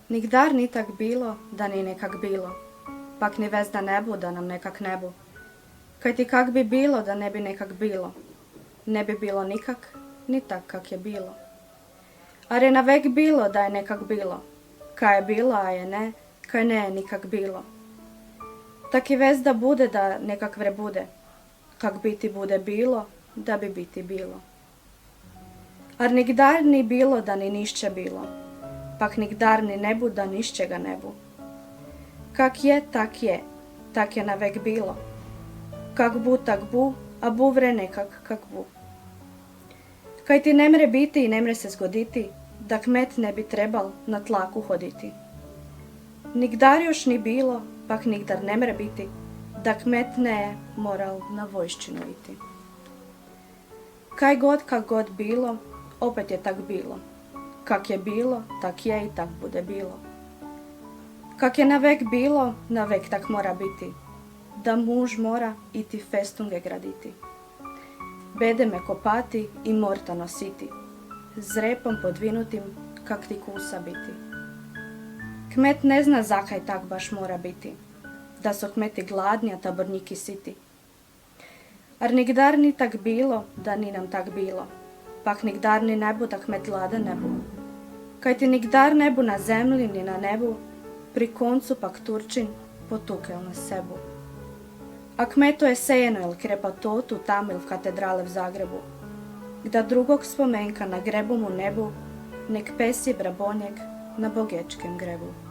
Nikdar ni tak bilo, da ni nekak bilo, pak ni vezda nebu, da nam nekak nebu. Kaj ti kak bi bilo, da ne bi nekak bilo? Ne bi bilo nikak, ni tak kak je bilo. Ar je navek bilo, da je nekak bilo. Kaj je bilo, a je ne, kaj ne je nikak bilo. Tak i vezda bude da nekak vre bude. Kak biti bude bilo, da bi biti bilo. Ar nikdar ni bilo, da ni nišće bilo. Pak nikdar ni nebu, da nišćega nebu. Kak je, tak je navek bilo. Kak bu, tak bu, a bu vre nekak kak bu. Kaj ti ne mre biti i ne mre se zgoditi, da kmet ne bi trebal na tlaku hoditi. Nikdar još ni bilo, pak nikdar ne mre biti, da kmet ne je moral na vojšćinu iti. Kaj god kak god bilo, opet je tak bilo. Kak je bilo, tak je i tak bude bilo. Kak je navek bilo, navek tak mora biti, da muž mora iti festunge graditi. Bede me kopati i morta nositi, z repom podvinutim kak ti kusa biti. Kmet ne zna zakaj tak baš mora biti, da su kmeti gladni, a taborniki siti. Ar nikdar ni tak bilo, da ni nam tak bilo, pak nikdar ni nebu, da kmet gladen ne bu. Kaj ti nikdar ne bu na zemlji ni na nebu, pri koncu pak Turčin potukel na sebu. A kmeto je sejeno il krepa totu tam il v katedrale v Zagrebu, gda drugog spomenka na grebu mu nebu, nek pesi brabonjek na bogečkem grebu.